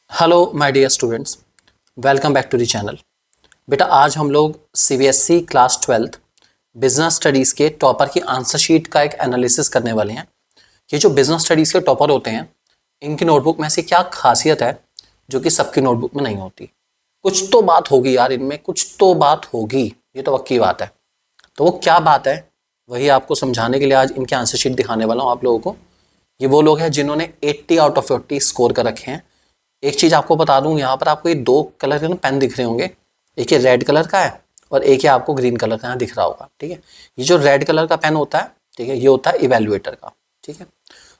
Hello my dear students, welcome back to the channel. बेटा आज हम लोग CBSE class 12th business studies के टॉपर की आंसर शीट का एक एनालिसिस करने वाले हैं। ये जो बिजनेस स्टडीज़ के टॉपर होते हैं इनकी नोटबुक में ऐसी क्या खासियत है जो कि सबकी नोटबुक में नहीं होती। कुछ तो बात होगी यार, इनमें कुछ तो बात होगी, ये तो पक्की बात है। तो वो क्या बात है वही आपको समझाने के लिए आज इनकी आंसर शीट दिखाने वाला हूँ आप लोगों को। ये वो लोग हैं जिन्होंने 80 आउट ऑफ 80 स्कोर कर रखे हैं। एक चीज़ आपको बता दूं, यहाँ पर आपको ये दो कलर के ना पेन दिख रहे होंगे, एक ये रेड कलर का है और एक ये आपको ग्रीन कलर का यहाँ दिख रहा होगा। ठीक है, ये जो रेड कलर का पेन होता है, ठीक है, ये होता है इवेल्युएटर का। ठीक है,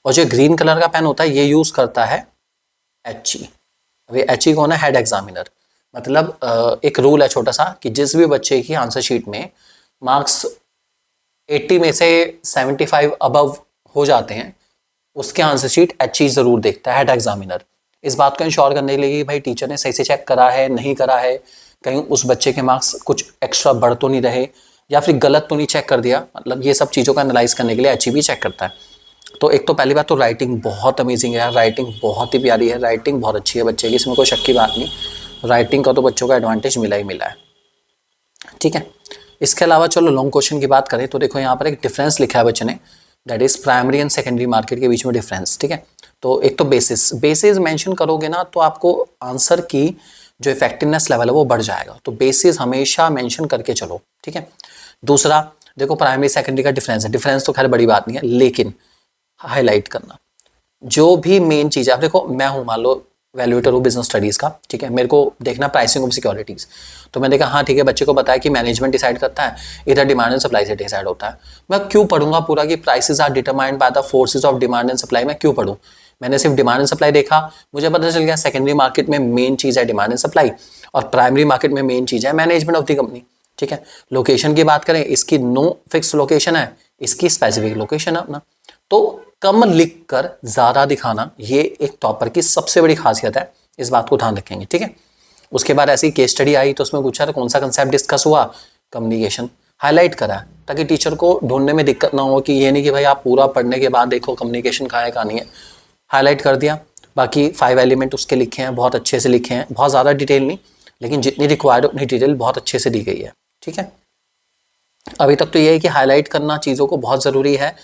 और जो ग्रीन कलर का पेन होता है ये यूज़ करता है HE। अब ये HE कौन है? Head examiner. मतलब एक रूल है छोटा सा कि जिस भी बच्चे की आंसर शीट में मार्क्स 80 में से 75 अबव हो जाते हैं उसके आंसर शीट HE जरूर देखता है, हेड एग्जामिनर। इस बात को इंश्योर करने के लिए भाई टीचर ने सही से चेक करा है नहीं करा है, कहीं उस बच्चे के मार्क्स कुछ एक्स्ट्रा बढ़ तो नहीं रहे या फिर गलत तो नहीं चेक कर दिया। मतलब ये सब चीज़ों का एनालाइज करने के लिए HE भी चेक करता है। तो एक तो पहली बात तो राइटिंग बहुत अमेजिंग है, राइटिंग बहुत ही प्यारी है, राइटिंग बहुत अच्छी है बच्चे की, इसमें कोई शक की बात नहीं। राइटिंग का तो बच्चों का एडवांटेज मिला ही मिला है। ठीक है, इसके अलावा चलो लॉन्ग क्वेश्चन की बात करें तो देखो यहाँ पर एक डिफरेंस लिखा है बच्चे ने, that is primary and secondary market के बीच में डिफरेंस। ठीक है, तो एक तो बेसिस मेंशन करोगे ना तो आपको आंसर की जो इफेक्टिवनेस लेवल है वो बढ़ जाएगा। तो बेसिस हमेशा मेंशन करके चलो। ठीक है, दूसरा देखो प्राइमरी सेकेंडरी का डिफरेंस है, डिफरेंस तो खैर बड़ी बात नहीं है, लेकिन हाईलाइट करना जो भी मेन चीज़ है। आप देखो मैं हूँ मान लो वैल्यूएटर हूँ बिजनेस स्टडीज़ का। ठीक है, मेरे को देखना प्राइसिंग ऑफ सिक्योरिटीज़, तो मैंने कहा हाँ ठीक है, बच्चे को बताया कि मैनेजमेंट डिसाइड करता है, इधर डिमांड एंड सप्लाई से डिसाइड होता है। मैं क्यों पढ़ूंगा पूरा कि prices are determined by the forces of demand and supply? मैं क्यों पढ़ूँ? मैंने सिर्फ डिमांड एंड सप्लाई देखा, मुझे पता चल गया सेकेंडरी मार्केट में मेन चीज़ है डिमांड एंड सप्लाई और प्राइमरी मार्केट में मेन चीज़ है मैनेजमेंट ऑफ द कंपनी। ठीक है, लोकेशन की बात करें, इसकी नो फिक्स लोकेशन है, इसकी स्पेसिफिक लोकेशन है अपना। तो कम लिख कर ज्यादा दिखाना ये एक टॉपर की सबसे बड़ी खासियत है, इस बात को ध्यान रखेंगे। ठीक है, उसके बाद ऐसी केस स्टडी आई तो उसमें पूछा था कौन सा कंसेप्ट डिस्कस हुआ, कम्युनिकेशन हाईलाइट करा है, ताकि टीचर को ढूंढने में दिक्कत ना हो कि ये नहीं कि भाई आप पूरा पढ़ने के बाद देखो कम्युनिकेशन कहाँ है कहाँ नहीं है। हाईलाइट कर दिया, बाकी 5 एलिमेंट उसके लिखे हैं, बहुत अच्छे से लिखे हैं, बहुत ज़्यादा डिटेल नहीं, लेकिन जितनी रिक्वायर्ड उतनी डिटेल बहुत अच्छे से दी गई है। ठीक है, अभी तक तो ये है कि हाईलाइट करना चीज़ों को बहुत ज़रूरी है,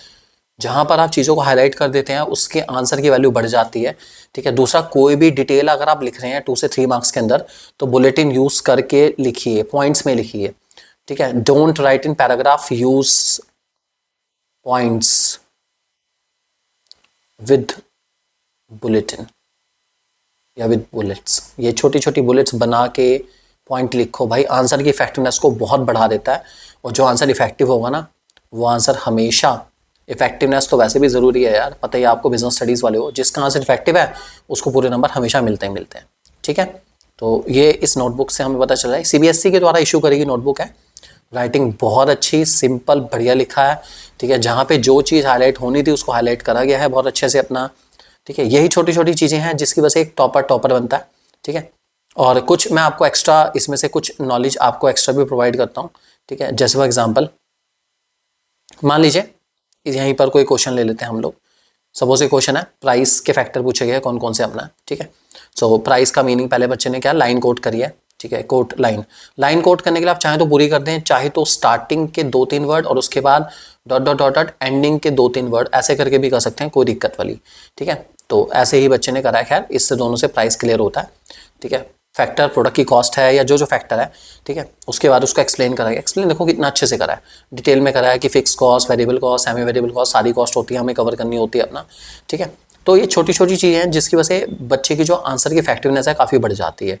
जहां पर आप चीज़ों को हाईलाइट कर देते हैं उसके आंसर की वैल्यू बढ़ जाती है। ठीक है, दूसरा कोई भी डिटेल अगर आप लिख रहे हैं 2 से 3 मार्क्स के अंदर तो बुलेटिन यूज करके लिखिए, पॉइंट्स में लिखिए। ठीक है, don't write in paragraph, use points with bulletin या विद बुलेट्स। ये छोटी छोटी बुलेट्स बना के पॉइंट लिखो भाई, आंसर की इफेक्टिवनेस को बहुत बढ़ा देता है। और जो आंसर इफेक्टिव होगा ना वो आंसर हमेशा, इफेक्टिवनेस तो वैसे भी ज़रूरी है यार, पता ही आपको बिजनेस स्टडीज़ वाले हो, जिसका आंसर इफेक्टिव है उसको पूरे नंबर हमेशा मिलते हैं। ठीक है, तो ये इस नोटबुक से हमें पता चल रहा है, सीबीएसई के द्वारा इशू करेगी नोटबुक है। राइटिंग बहुत अच्छी, सिंपल, बढ़िया लिखा है। ठीक है, जहाँ पे जो चीज़ हाईलाइट होनी थी उसको हाईलाइट करा गया है बहुत अच्छे से अपना। ठीक है, यही छोटी छोटी चीज़ें हैं जिसकी वजह से एक टॉपर बनता है। ठीक है, और कुछ मैं आपको एक्स्ट्रा इसमें से कुछ नॉलेज आपको एक्स्ट्रा भी प्रोवाइड करता हूँ। ठीक है, जैसे फॉर एग्जाम्पल मान लीजिए यहीं पर कोई क्वेश्चन ले लेते हैं हम लोग। सपोज ये क्वेश्चन है, प्राइस के फैक्टर पूछे गए कौन कौन से अपना। ठीक है, सो प्राइस का मीनिंग पहले बच्चे ने क्या लाइन कोट करी है। ठीक है, कोट लाइन कोट करने के लिए आप चाहे तो पूरी कर दें, चाहे तो स्टार्टिंग के 2-3 वर्ड और उसके बाद dot dot dot dot ending के 2-3 वर्ड, ऐसे करके भी कर सकते हैं, कोई दिक्कत वाली। ठीक है, तो ऐसे ही बच्चे ने करा है। खैर इससे दोनों से प्राइस क्लियर होता है। ठीक है, फैक्टर प्रोडक्ट की कॉस्ट है या जो फैक्टर है। ठीक है, उसके बाद उसको एक्सप्लेन कराएगा। एक्सप्लेन देखो कितना अच्छे से करा है, डिटेल में करा है कि fix cost, variable cost, semi variable cost, सारी कॉस्ट होती है, हमें कवर करनी होती है अपना। ठीक है, तो ये छोटी छोटी चीज़ें हैं जिसकी वजह से बच्चे की जो आंसर की इफेक्टिवनेस है काफ़ी बढ़ जाती है।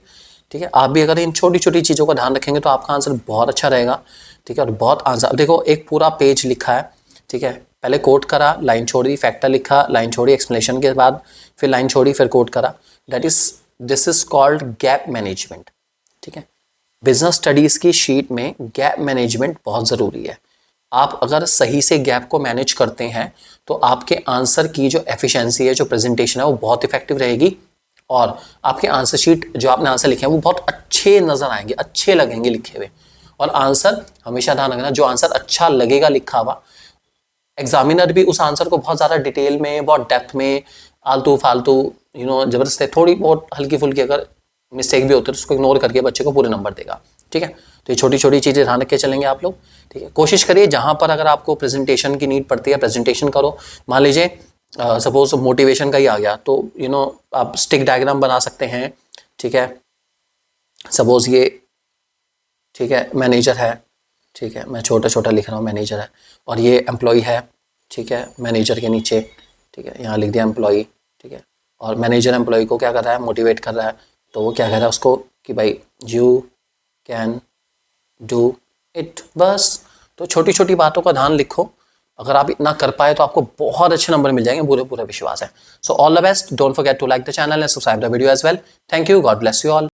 ठीक है, आप भी अगर इन छोटी छोटी चीज़ों का ध्यान रखेंगे तो आपका आंसर बहुत अच्छा रहेगा। ठीक है, और बहुत आंसर देखो एक पूरा पेज लिखा है। ठीक है, पहले कोट करा, लाइन छोड़ी, फैक्टर लिखा, लाइन छोड़ी, एक्सप्लेनेशन के बाद फिर लाइन छोड़ी, फिर कोट करा। This is called gap management. ठीक है, बिजनेस स्टडीज की शीट में गैप मैनेजमेंट बहुत ज़रूरी है। आप अगर सही से गैप को मैनेज करते हैं तो आपके आंसर की जो एफिशिएंसी है, जो प्रेजेंटेशन है वो बहुत इफेक्टिव रहेगी और आपके आंसर शीट जो आपने आंसर लिखे हैं वो बहुत अच्छे नजर आएंगे, अच्छे लगेंगे लिखे हुए। और आंसर हमेशा ध्यान रखना, जो आंसर अच्छा लगेगा लिखा हुआ, एग्जामिनर भी उस आंसर को बहुत ज़्यादा डिटेल में, बहुत डेप्थ में आलतू फालतू ज़बरदस्ती थोड़ी बहुत हल्की फुल्की अगर मिस्टेक भी होती है तो उसको इग्नोर करके बच्चे को पूरे नंबर देगा। ठीक है, तो ये छोटी छोटी चीज़ें ध्यान रख के चलेंगे आप लोग। ठीक है, कोशिश करिए जहाँ पर अगर आपको प्रेजेंटेशन की नीड पड़ती है प्रेजेंटेशन करो। मान लीजिए सपोज मोटिवेशन का ही आ गया तो आप स्टिक डायग्राम बना सकते हैं। ठीक है, सपोज ये ठीक है मैनेजर है, ठीक है मैं छोटा छोटा लिख रहा हूँ मैनेजर है, और ये एम्प्लॉय है। ठीक है, मैनेजर के नीचे ठीक है यहाँ लिख दिया एम्प्लॉय। ठीक है, और मैनेजर एम्प्लॉय को क्या कर रहा है, मोटिवेट कर रहा है। तो वो क्या कह रहा है उसको कि भाई यू कैन डू इट, बस। तो छोटी छोटी बातों का ध्यान लिखो, अगर आप इतना कर पाए तो आपको बहुत अच्छे नंबर मिल जाएंगे, पूरे पूरा विश्वास है। So all the best, don't forget to like the channel and subscribe the video as well. Thank you, God bless you all.